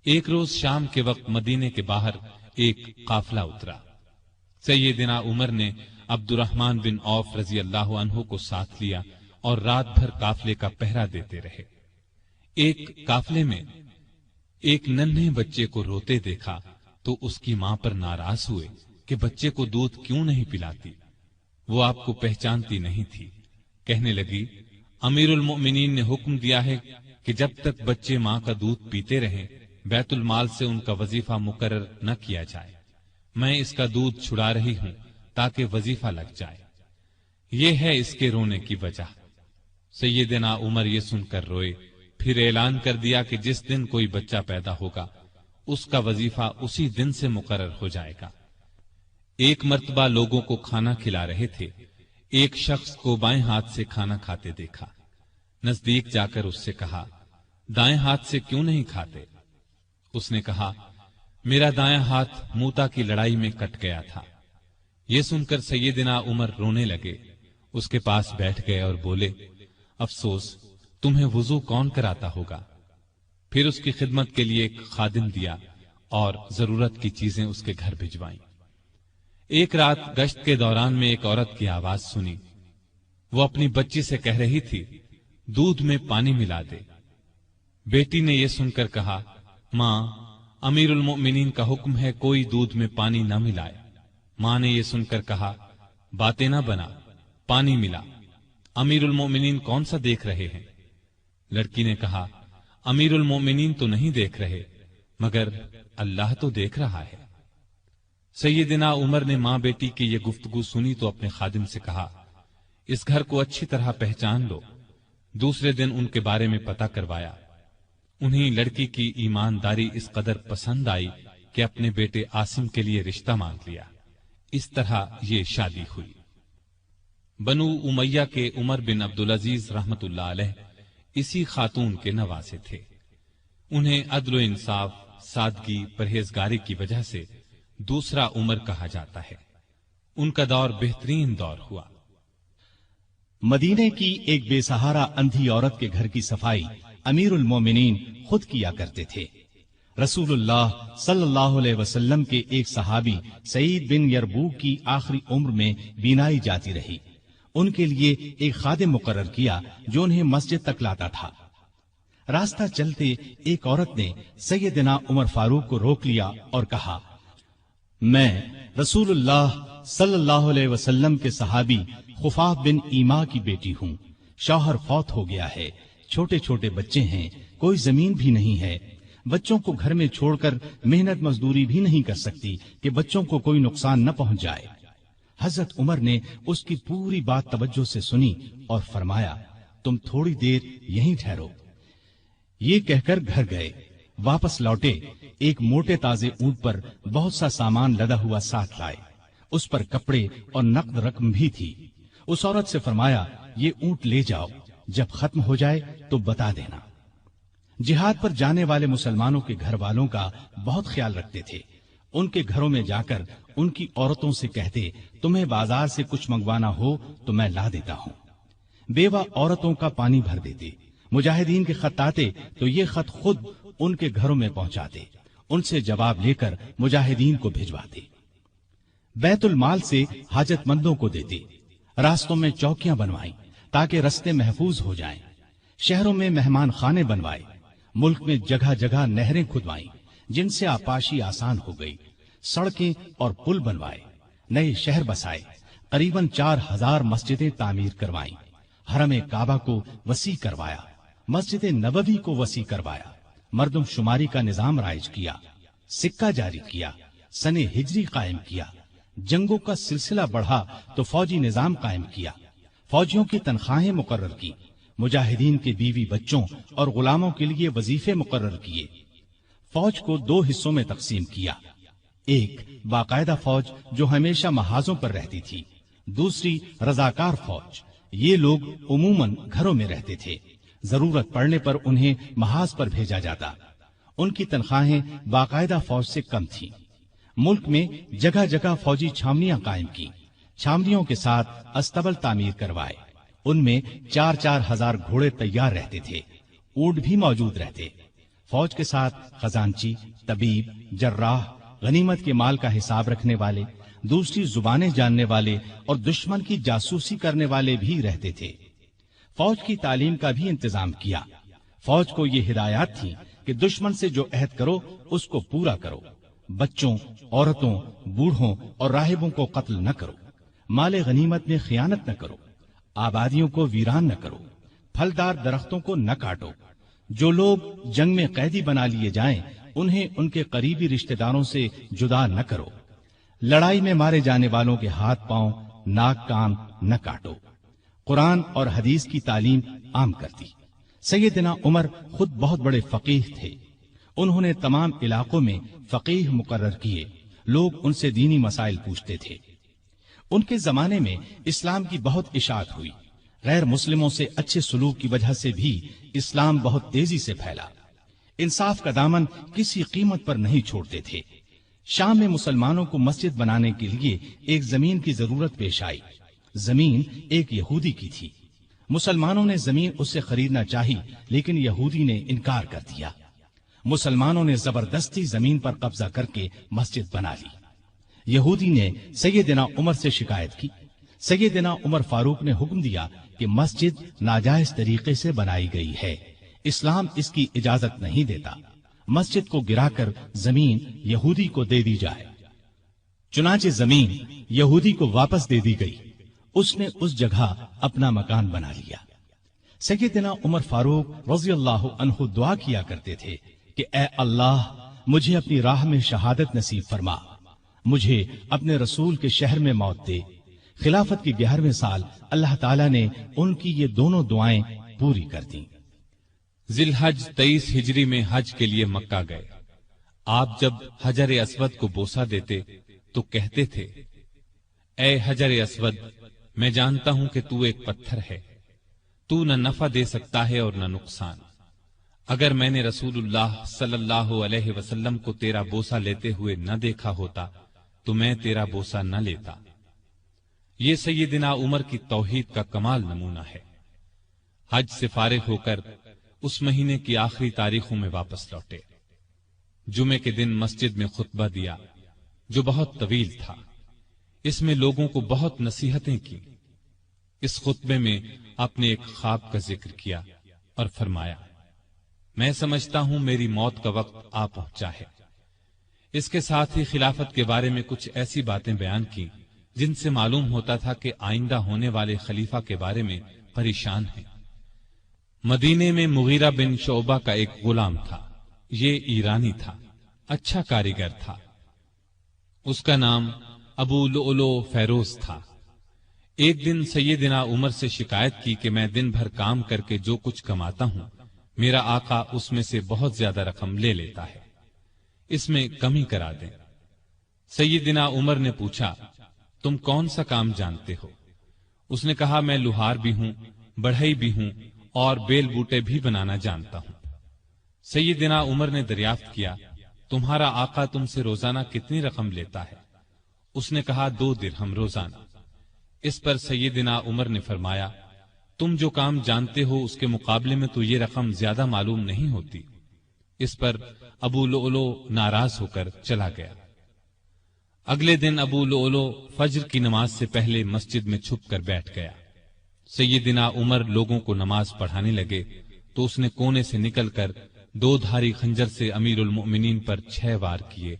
ایک روز شام کے وقت مدینے کے باہر ایک قافلہ اترا۔ سیدنا عمر نے عبد الرحمن بن عوف رضی اللہ عنہ کو ساتھ لیا اور رات بھر قافلے کا پہرا دیتے رہے۔ ایک قافلے میں ایک ننھے بچے کو روتے دیکھا تو اس کی ماں پر ناراض ہوئے کہ بچے کو دودھ کیوں نہیں پلاتی۔ وہ آپ کو پہچانتی نہیں تھی۔ کہنے لگی، امیر المؤمنین نے حکم دیا ہے کہ جب تک بچے ماں کا دودھ پیتے رہیں بیت المال سے ان کا وظیفہ مقرر نہ کیا جائے۔ میں اس کا دودھ چھڑا رہی ہوں تاکہ وظیفہ لگ جائے۔ یہ ہے اس کے رونے کی وجہ۔ سیدنا عمر یہ سن کر روئے، پھر اعلان کر دیا کہ جس دن کوئی بچہ پیدا ہوگا اس کا وظیفہ اسی دن سے مقرر ہو جائے گا۔ ایک مرتبہ لوگوں کو کھانا کھلا رہے تھے، ایک شخص کو بائیں ہاتھ سے کھانا کھاتے دیکھا۔ نزدیک جا کر اس سے کہا، دائیں ہاتھ سے کیوں نہیں کھاتے؟ اس نے کہا، میرا دایاں ہاتھ موتا کی لڑائی میں کٹ گیا تھا۔ یہ سن کر سیدنا عمر رونے لگے، اس کے پاس بیٹھ گئے اور بولے، افسوس، تمہیں وضو کون کراتا ہوگا؟ پھر اس کی خدمت کے لیے ایک خادم دیا اور ضرورت کی چیزیں اس کے گھر بھجوائیں۔ ایک رات گشت کے دوران میں ایک عورت کی آواز سنی۔ وہ اپنی بچی سے کہہ رہی تھی، دودھ میں پانی ملا دے۔ بیٹی نے یہ سن کر کہا، ماں، امیر المؤمنین کا حکم ہے کوئی دودھ میں پانی نہ ملائے۔ ماں نے یہ سن کر کہا، باتیں نہ بنا، پانی ملا۔ امیر المؤمنین کون سا دیکھ رہے ہیں؟ لڑکی نے کہا، امیر المؤمنین تو نہیں دیکھ رہے، مگر اللہ تو دیکھ رہا ہے۔ سیدنا عمر نے ماں بیٹی کی یہ گفتگو سنی تو اپنے خادم سے کہا، اس گھر کو اچھی طرح پہچان لو۔ دوسرے دن ان کے بارے میں پتہ کروایا۔ انہیں لڑکی کی ایمانداری اس قدر پسند آئی کہ اپنے بیٹے عاصم کے لیے رشتہ مانگ لیا۔ اس طرح یہ شادی ہوئی۔ بنو امیہ کے عمر بن عبدالعزیز رحمت اللہ علیہ اسی خاتون کے نواسے تھے۔ انہیں عدل و انصاف، سادگی، پرہیزگاری کی وجہ سے دوسرا عمر کہا جاتا ہے۔ ان کا دور بہترین دور ہوا۔ مدینے کی ایک بے سہارا اندھی عورت کے گھر کی صفائی امیر المومنین خود کیا کرتے تھے۔ رسول اللہ صلی اللہ علیہ وسلم کے ایک صحابی سعید بن یربوک کی آخری عمر میں بینائی جاتی رہی۔ ان کے لیے ایک خادم مقرر کیا جو انہیں مسجد تک لاتا تھا۔ راستہ چلتے ایک عورت نے سیدنا عمر فاروق کو روک لیا اور کہا، میں رسول اللہ صلی اللہ علیہ وسلم کے صحابی خفاف بن ایما کی بیٹی ہوں۔ شوہر فوت ہو گیا ہے، چھوٹے چھوٹے بچے ہیں، کوئی زمین بھی نہیں ہے۔ بچوں کو گھر میں چھوڑ کر محنت مزدوری بھی نہیں کر سکتی کہ بچوں کو کوئی نقصان نہ پہنچ جائے۔ حضرت عمر نے اس کی پوری بات توجہ سے سنی اور فرمایا، تم تھوڑی دیر یہیں ٹھہرو۔ یہ کہہ کر گھر گئے۔ واپس لوٹے، ایک موٹے تازے اونٹ پر بہت سا سامان لدا ہوا ساتھ لائے۔ اس پر کپڑے اور نقد رقم بھی تھی۔ اس عورت سے فرمایا، یہ اونٹ لے جاؤ، جب ختم ہو جائے تو بتا دینا۔ جہاد پر جانے والے مسلمانوں کے گھر والوں کا بہت خیال رکھتے تھے۔ ان کے گھروں میں جا کر ان کی عورتوں سے کہتے، تمہیں بازار سے کچھ منگوانا ہو تو میں لا دیتا ہوں۔ بیوہ عورتوں کا پانی بھر دیتے۔ مجاہدین کے خط آتے تو یہ خط خود ان کے گھروں میں پہنچاتے، ان سے جواب لے کر مجاہدین کو بھجواتے۔ بیت المال سے حاجت مندوں کو دیتے۔ راستوں میں چوکیاں بنوائیں تاکہ رستے محفوظ ہو جائیں۔ شہروں میں مہمان خانے بنوائے۔ ملک میں جگہ جگہ نہریں کھدوائیں جن سے آپاشی آسان ہو گئی۔ سڑکیں اور پل بنوائے، نئے شہر بسائے، قریباً 4000 مسجدیں تعمیر کروائیں، حرم کعبہ کو وسیع کروایا، مسجد نبوی کو وسیع کروایا، مردم شماری کا نظام رائج کیا، سکہ جاری کیا، سن ہجری قائم کیا، جنگوں کا سلسلہ بڑھا تو فوجی نظام قائم کیا، فوجیوں کی تنخواہیں مقرر کی، مجاہدین کے بیوی بچوں اور غلاموں کے لیے وظیفے مقرر کیے، فوج کو 2 حصوں میں تقسیم کیا، ایک باقاعدہ فوج جو ہمیشہ محاذوں پر رہتی تھی، دوسری رضاکار فوج، یہ لوگ عموماً گھروں میں رہتے تھے، ضرورت پڑنے پر انہیں محاذ پر بھیجا جاتا، ان کی تنخواہیں باقاعدہ فوج سے کم تھیں۔ ملک میں جگہ جگہ فوجی چھاونیاں قائم کی، چھاونیوں کے ساتھ استبل تعمیر کروائے، ان میں 4-4 ہزار گھوڑے تیار رہتے تھے، اونٹ بھی موجود رہتے، فوج کے ساتھ خزانچی، طبیب، جراح، غنیمت کے مال کا حساب رکھنے والے، دوسری زبانیں جاننے والے اور دشمن کی جاسوسی کرنے والے بھی رہتے تھے۔ فوج کی تعلیم کا بھی انتظام کیا، فوج کو یہ ہدایات تھی کہ دشمن سے جو عہد کرو اس کو پورا کرو، بچوں، عورتوں، بوڑھوں اور راہبوں کو قتل نہ کرو، مال غنیمت میں خیانت نہ کرو، آبادیوں کو ویران نہ کرو، پھلدار درختوں کو نہ کاٹو، جو لوگ جنگ میں قیدی بنا لیے جائیں انہیں ان کے قریبی رشتہ داروں سے جدا نہ کرو، لڑائی میں مارے جانے والوں کے ہاتھ پاؤں، ناک کان نہ کاٹو، قرآن اور حدیث کی تعلیم عام کر دی۔ سیدنا عمر خود بہت بڑے فقیہ تھے، انہوں نے تمام علاقوں میں فقیہ مقرر کیے، لوگ ان سے دینی مسائل پوچھتے تھے۔ ان کے زمانے میں اسلام کی بہت اشاعت ہوئی، غیر مسلموں سے اچھے سلوک کی وجہ سے بھی اسلام بہت تیزی سے پھیلا، انصاف کا دامن کسی قیمت پر نہیں چھوڑتے تھے۔ شام میں مسلمانوں کو مسجد بنانے کے لیے ایک زمین کی ضرورت پیش آئی، زمین ایک یہودی کی تھی، مسلمانوں نے زمین اس سے خریدنا چاہی لیکن یہودی نے انکار کر دیا، مسلمانوں نے زبردستی زمین پر قبضہ کر کے مسجد بنا لی۔ یہودی نے سیدنا عمر سے شکایت کی، سیدنا عمر فاروق نے حکم دیا کہ مسجد ناجائز طریقے سے بنائی گئی ہے، اسلام اس کی اجازت نہیں دیتا، مسجد کو گرا کر زمین یہودی کو دے دی جائے۔ چنانچہ زمین یہودی کو واپس دے دی گئی، اس نے اس جگہ اپنا مکان بنا لیا۔ سیدنا عمر فاروق رضی اللہ عنہ دعا کیا کرتے تھے کہ اے اللہ مجھے اپنی راہ میں شہادت نصیب فرما، مجھے اپنے رسول کے شہر میں موت دے۔ خلافت کی 11ویں سال اللہ تعالیٰ نے ان کی یہ دونوں دعائیں پوری کر دیں۔ ذی الحج 23 ہجری میں حج کے لیے مکہ گئے۔ آپ جب حجر اسود کو بوسہ دیتے تو کہتے تھے، اے حجر اسود، میں جانتا ہوں کہ تو ایک پتھر ہے، تو نہ نفع دے سکتا ہے اور نہ نقصان۔ اگر میں نے رسول اللہ صلی اللہ علیہ وسلم کو تیرا بوسہ لیتے ہوئے نہ دیکھا ہوتا تو میں تیرا بوسہ نہ لیتا۔ یہ سیدنا عمر کی توحید کا کمال نمونہ ہے۔ حج سے فارغ ہو کر اس مہینے کی آخری تاریخوں میں واپس لوٹے۔ جمعے کے دن مسجد میں خطبہ دیا جو بہت طویل تھا، اس میں لوگوں کو بہت نصیحتیں کی۔ اس خطبے میں آپ نے ایک خواب کا ذکر کیا اور فرمایا، میں سمجھتا ہوں میری موت کا وقت آ پہنچا ہے۔ اس کے ساتھ ہی خلافت کے بارے میں کچھ ایسی باتیں بیان کی جن سے معلوم ہوتا تھا کہ آئندہ ہونے والے خلیفہ کے بارے میں پریشان ہیں۔ مدینے میں مغیرہ بن شعبہ کا ایک غلام تھا، یہ ایرانی تھا، اچھا کاریگر تھا، اس کا نام ابو لؤلؤ فیروز تھا۔ ایک دن سیدنا عمر سے شکایت کی کہ میں دن بھر کام کر کے جو کچھ کماتا ہوں میرا آقا اس میں سے بہت زیادہ رقم لے لیتا ہے، اس میں کمی کرا دیں۔ سیدنا عمر نے پوچھا، تم کون سا کام جانتے ہو؟ اس نے کہا، میں لوہار بھی ہوں، بڑھئی بھی ہوں اور بیل بوٹے بھی بنانا جانتا ہوں۔ سیدنا عمر نے دریافت کیا، تمہارا آقا تم سے روزانہ کتنی رقم لیتا ہے؟ اس نے کہا، 2 درہم روزانہ۔ اس پر سیدنا عمر نے فرمایا، تم جو کام جانتے ہو اس کے مقابلے میں تو یہ رقم زیادہ معلوم نہیں ہوتی۔ اس پر ابو لؤلؤ ناراض ہو کر چلا گیا۔ اگلے دن ابو لؤلؤ فجر کی نماز سے پہلے مسجد میں چھپ کر بیٹھ گیا۔ سیدنا عمر لوگوں کو نماز پڑھانے لگے تو اس نے کونے سے نکل کر 2 دھاری خنجر سے امیر المؤمنین پر 6 وار کیے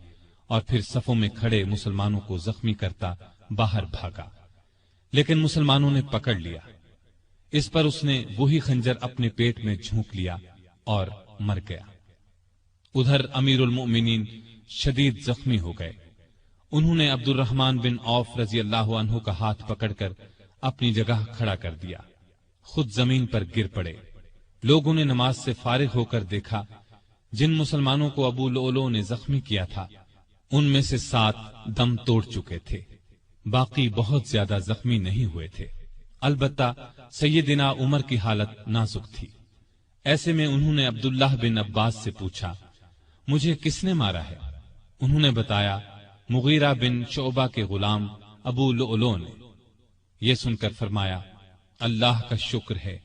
اور پھر صفوں میں کھڑے مسلمانوں کو زخمی کرتا باہر بھاگا، لیکن مسلمانوں نے پکڑ لیا۔ اس پر اس نے وہی خنجر اپنے پیٹ میں جھونک لیا اور مر گیا۔ ادھر امیر المؤمنین شدید زخمی ہو گئے۔ انہوں نے عبد الرحمن بن عوف رضی اللہ عنہ کا ہاتھ پکڑ کر اپنی جگہ کھڑا کر دیا، خود زمین پر گر پڑے۔ لوگوں نے نماز سے فارغ ہو کر دیکھا، جن مسلمانوں کو ابو لؤلؤ نے زخمی کیا تھا ان میں سے 7 دم توڑ چکے تھے، باقی بہت زیادہ زخمی نہیں ہوئے تھے۔ البتہ سیدنا عمر کی حالت نازک تھی۔ ایسے میں انہوں نے عبداللہ بن عباس سے پوچھا، مجھے کس نے مارا ہے؟ انہوں نے بتایا، مغیرہ بن شعبہ کے غلام ابو لؤلؤ نے۔ یہ سن کر فرمایا، اللہ کا شکر ہے،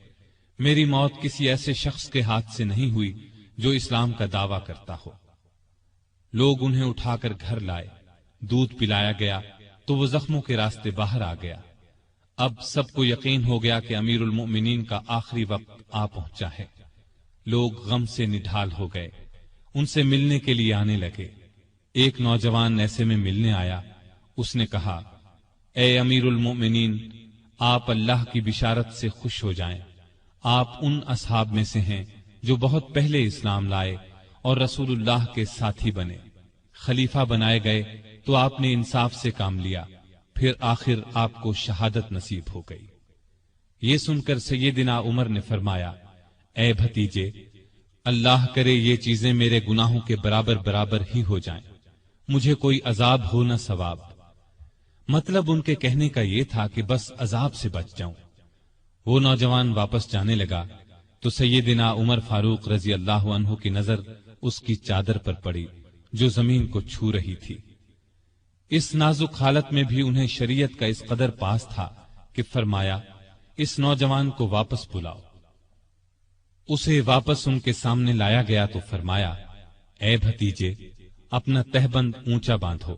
میری موت کسی ایسے شخص کے ہاتھ سے نہیں ہوئی جو اسلام کا دعویٰ کرتا ہو۔ لوگ انہیں اٹھا کر گھر لائے، دودھ پلایا گیا تو وہ زخموں کے راستے باہر آ گیا۔ اب سب کو یقین ہو گیا کہ امیر المؤمنین کا آخری وقت آ پہنچا ہے۔ لوگ غم سے نڈھال ہو گئے، ان سے ملنے کے لیے آنے لگے۔ ایک نوجوان ایسے میں ملنے آیا، اس نے کہا، اے امیر المؤمنین، آپ اللہ کی بشارت سے خوش ہو جائیں، آپ ان اصحاب میں سے ہیں جو بہت پہلے اسلام لائے اور رسول اللہ کے ساتھی بنے۔ خلیفہ بنائے گئے تو آپ نے انصاف سے کام لیا، پھر آخر آپ کو شہادت نصیب ہو گئی۔ یہ سن کر سیدنا عمر نے فرمایا، اے بھتیجے، اللہ کرے یہ چیزیں میرے گناہوں کے برابر برابر ہی ہو جائیں، مجھے کوئی عذاب ہو نہ ثواب۔ مطلب ان کے کہنے کا یہ تھا کہ بس عذاب سے بچ جاؤں۔ وہ نوجوان واپس جانے لگا تو سیدنا عمر فاروق رضی اللہ عنہ کی نظر اس کی چادر پر پڑی جو زمین کو چھو رہی تھی۔ اس نازک حالت میں بھی انہیں شریعت کا اس قدر پاس تھا کہ فرمایا، اس نوجوان کو واپس بلاؤ۔ اسے واپس ان کے سامنے لایا گیا تو فرمایا، اے بھتیجے، اپنا تہبند اونچا باندھو،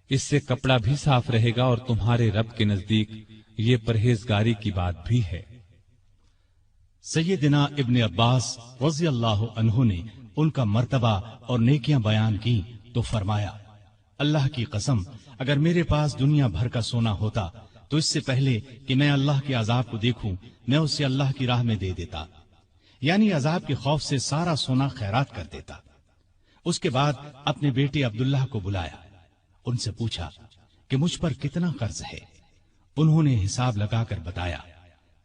اس سے کپڑا بھی صاف رہے گا اور تمہارے رب کے نزدیک یہ پرہیزگاری کی بات بھی ہے۔ سیدنا ابن عباس رضی اللہ عنہ نے ان کا مرتبہ اور نیکیاں بیان کی تو فرمایا، اللہ کی قسم، اگر میرے پاس دنیا بھر کا سونا ہوتا تو اس سے پہلے کہ میں اللہ کے عذاب کو دیکھوں میں اسے اللہ کی راہ میں دے دیتا، یعنی عذاب کے خوف سے سارا سونا خیرات کر دیتا۔ اس کے بعد اپنے بیٹے عبداللہ کو بلایا، ان سے پوچھا کہ مجھ پر کتنا قرض ہے۔ انہوں نے حساب لگا کر بتایا،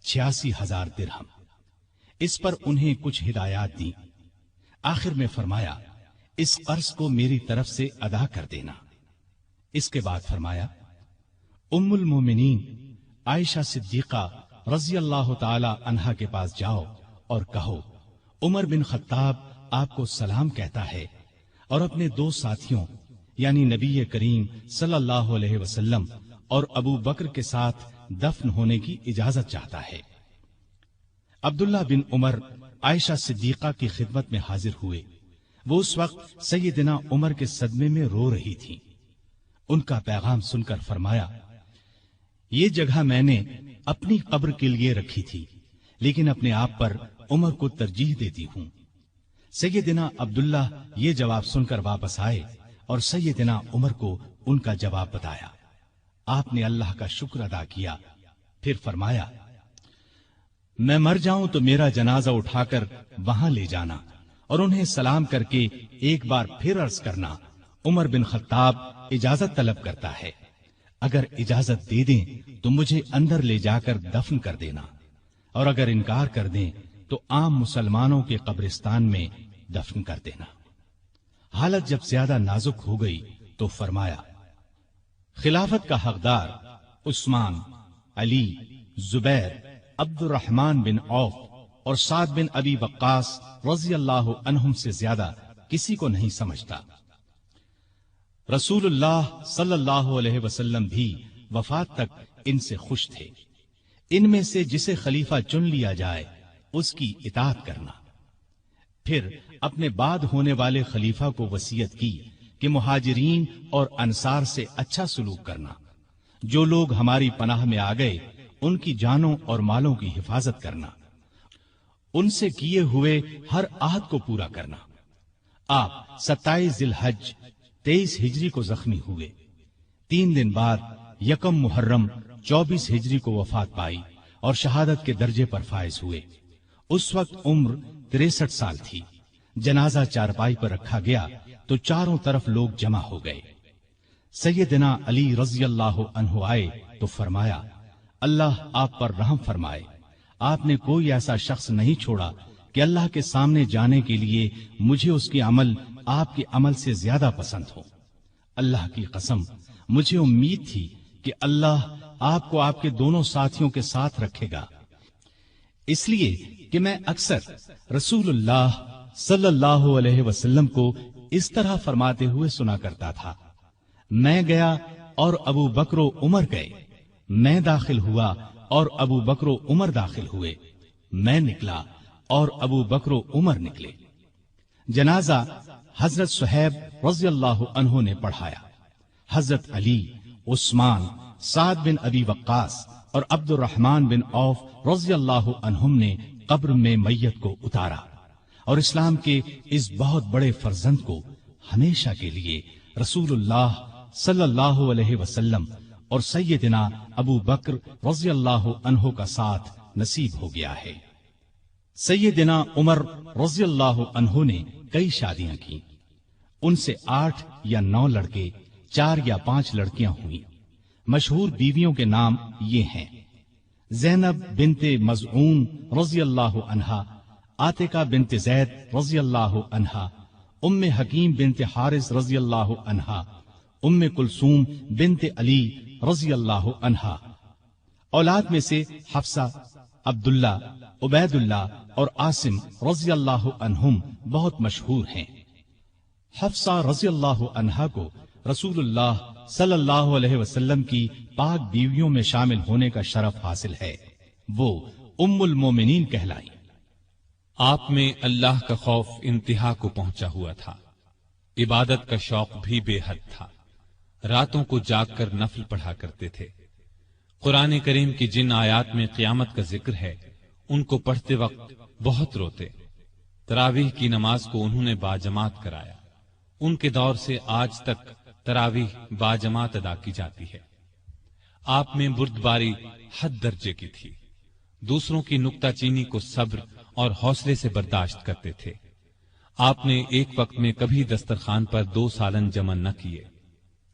86,000 درہم۔ اس پر انہیں کچھ ہدایات دی۔ آخر میں فرمایا، اس قرض کو میری طرف سے ادا کر دینا۔ اس کے بعد فرمایا، ام المومنین عائشہ صدیقہ رضی اللہ تعالی عنہا کے پاس جاؤ اور کہو، عمر بن خطاب آپ کو سلام کہتا ہے اور اپنے 2 ساتھیوں یعنی نبی کریم صلی اللہ علیہ وسلم اور ابو بکر کے ساتھ دفن ہونے کی اجازت چاہتا ہے۔ عبداللہ بن عمر عائشہ صدیقہ کی خدمت میں حاضر ہوئے۔ وہ اس وقت سیدنا عمر کے صدمے میں رو رہی تھی۔ ان کا پیغام سن کر فرمایا، یہ جگہ میں نے اپنی قبر کے لیے رکھی تھی، لیکن اپنے آپ پر عمر کو ترجیح دیتی ہوں۔ سیدنا عبداللہ یہ جواب سن کر واپس آئے اور سیدنا عمر کو ان کا جواب بتایا۔ آپ نے اللہ کا شکر ادا کیا، پھر فرمایا، میں مر جاؤں تو میرا جنازہ اٹھا کر وہاں لے جانا اور انہیں سلام کر کے ایک بار پھر عرض کرنا، عمر بن خطاب اجازت طلب کرتا ہے، اگر اجازت دے دیں تو مجھے اندر لے جا کر دفن کر دینا، اور اگر انکار کر دیں تو عام مسلمانوں کے قبرستان میں دفن کر دینا۔ حالت جب زیادہ نازک ہو گئی تو فرمایا، خلافت کا حقدار عثمان، علی، زبیر، عبد الرحمن بن عوف اور سعد بن ابی وقاص رضی اللہ عنہم سے زیادہ کسی کو نہیں سمجھتا۔ رسول اللہ صلی اللہ علیہ وسلم بھی وفات تک ان سے خوش تھے۔ ان میں سے جسے خلیفہ چن لیا جائے اس کی اطاعت کرنا۔ پھر اپنے بعد ہونے والے خلیفہ کو وصیت کی کہ مہاجرین اور انصار سے اچھا سلوک کرنا، جو لوگ ہماری پناہ میں آ گئے ان کی جانوں اور مالوں کی حفاظت کرنا، ان سے کیے ہوئے ہر عہد کو پورا کرنا۔ آپ 27 ذی الحج 23 ہجری کو زخمی ہوئے۔ 3 دن بعد 1 محرم 24 ہجری کو وفات پائی اور شہادت کے درجے پر فائز ہوئے۔ اس وقت عمر 63 سال تھی۔ جنازہ چارپائی پر رکھا گیا تو چاروں طرف لوگ جمع ہو گئے۔ سیدنا علی رضی اللہ عنہ آئے تو فرمایا، اللہ آپ پر رحم فرمائے، آپ نے کوئی ایسا شخص نہیں چھوڑا کہ اللہ کے سامنے جانے کے لیے مجھے اس کے عمل آپ کے عمل سے زیادہ پسند ہو۔ اللہ کی قسم، مجھے امید تھی کہ اللہ آپ کو آپ کے دونوں ساتھیوں کے ساتھ رکھے گا، اس لیے کہ میں اکثر رسول اللہ صلی اللہ علیہ وسلم کو اس طرح فرماتے ہوئے سنا کرتا تھا، میں گیا اور ابو بکر و عمر گئے، میں داخل ہوا اور ابو بکر و عمر داخل ہوئے، میں نکلا اور ابو بکر و عمر نکلے۔ جنازہ حضرت صہیب رضی اللہ عنہ نے پڑھایا۔ حضرت علی، عثمان، سعد بن ابی وقاص اور عبد الرحمن بن عوف رضی اللہ عنہم نے قبر میں میت کو اتارا اور اسلام کے اس بہت بڑے فرزند کو ہمیشہ کے لیے رسول اللہ صلی اللہ علیہ وسلم اور سیدنا ابو بکر رضی اللہ عنہ کا ساتھ نصیب ہو گیا ہے۔ سیدنا عمر رضی اللہ عنہ نے کئی شادیاں کی، ان سے 8 یا 9 لڑکے، 4 یا 5 لڑکیاں ہوئیں۔ مشہور بیویوں کے نام یہ ہیں: زینب بنت مزعون رضی اللہ عنہا، عاتقہ بنت زید رضی اللہ عنہا، ام حکیم بنت حارث رضی اللہ عنہا، ام کلثوم بنت علی رضی اللہ عنہا۔ اولاد میں سے حفصہ، عبداللہ، عبید اللہ اور عاصم رضی اللہ عنہم بہت مشہور ہیں۔ حفصہ رضی اللہ عنہا کو رسول اللہ صلی اللہ علیہ وسلم کی پاک بیویوں میں شامل ہونے کا شرف حاصل ہے، وہ ام المومنین کہلائی۔ آپ میں اللہ کا خوف انتہا کو پہنچا ہوا تھا، عبادت کا شوق بھی بے حد تھا، راتوں کو جاگ کر نفل پڑھا کرتے تھے۔ قرآن کریم کی جن آیات میں قیامت کا ذکر ہے ان کو پڑھتے وقت بہت روتے۔ تراویح کی نماز کو انہوں نے باجماعت کرایا، ان کے دور سے آج تک تراویح باجماعت ادا کی جاتی ہے۔ آپ میں بردباری حد درجے کی تھی، دوسروں کی نکتہ چینی کو صبر اور حوصلے سے برداشت کرتے تھے۔ آپ نے ایک وقت میں کبھی دسترخوان پر 2 سالن جمع نہ کیے۔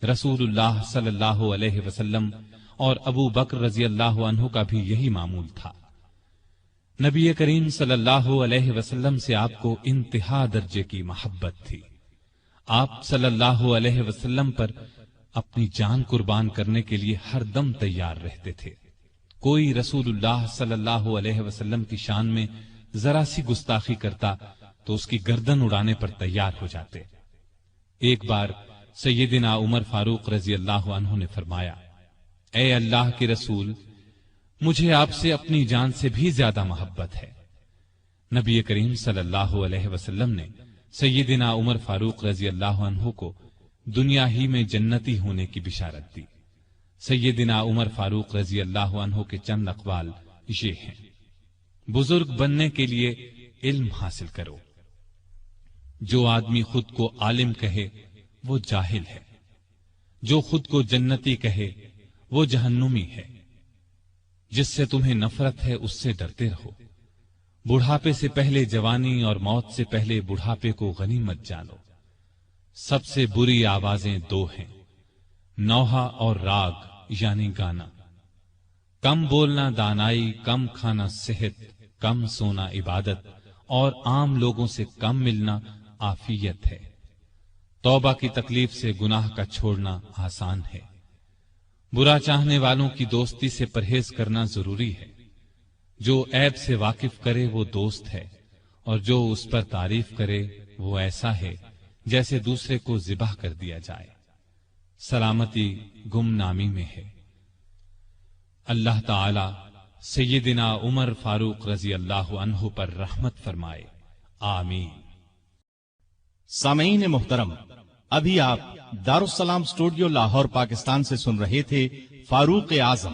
رسول اللہ صلی اللہ علیہ وسلم اور ابو بکر رضی اللہ عنہ کا بھی یہی معمول تھا۔ نبی کریم صلی اللہ علیہ وسلم سے آپ کو انتہا درجے کی محبت تھی۔ آپ صلی اللہ علیہ وسلم پر اپنی جان قربان کرنے کے لیے ہر دم تیار رہتے تھے۔ کوئی رسول اللہ صلی اللہ علیہ وسلم کی شان میں ذرا سی گستاخی کرتا تو اس کی گردن اڑانے پر تیار ہو جاتے۔ ایک بار سیدنا عمر فاروق رضی اللہ عنہ نے فرمایا، اے اللہ کے رسول، مجھے آپ سے اپنی جان سے بھی زیادہ محبت ہے۔ نبی کریم صلی اللہ علیہ وسلم نے سیدنا عمر فاروق رضی اللہ عنہ کو دنیا ہی میں جنتی ہونے کی بشارت دی۔ سیدنا عمر فاروق رضی اللہ عنہ کے چند اقوال یہ ہیں: بزرگ بننے کے لیے علم حاصل کرو۔ جو آدمی خود کو عالم کہے وہ جاہل ہے، جو خود کو جنتی کہے وہ جہنمی ہے۔ جس سے تمہیں نفرت ہے اس سے ڈرتے رہو۔ بڑھاپے سے پہلے جوانی اور موت سے پہلے بڑھاپے کو غنیمت جانو۔ سب سے بری آوازیں 2 ہیں، نوحہ اور راگ یعنی گانا۔ کم بولنا دانائی، کم کھانا صحت، کم سونا عبادت اور عام لوگوں سے کم ملنا عافیت ہے۔ توبہ کی تکلیف سے گناہ کا چھوڑنا آسان ہے۔ برا چاہنے والوں کی دوستی سے پرہیز کرنا ضروری ہے۔ جو عیب سے واقف کرے وہ دوست ہے، اور جو اس پر تعریف کرے وہ ایسا ہے جیسے دوسرے کو ذبح کر دیا جائے۔ سلامتی گمنامی میں ہے۔ اللہ تعالی سیدنا عمر فاروق رضی اللہ عنہ پر رحمت فرمائے، آمین۔ سامعین محترم، ابھی آپ دارالسلام اسٹوڈیو لاہور پاکستان سے سن رہے تھے فاروق اعظم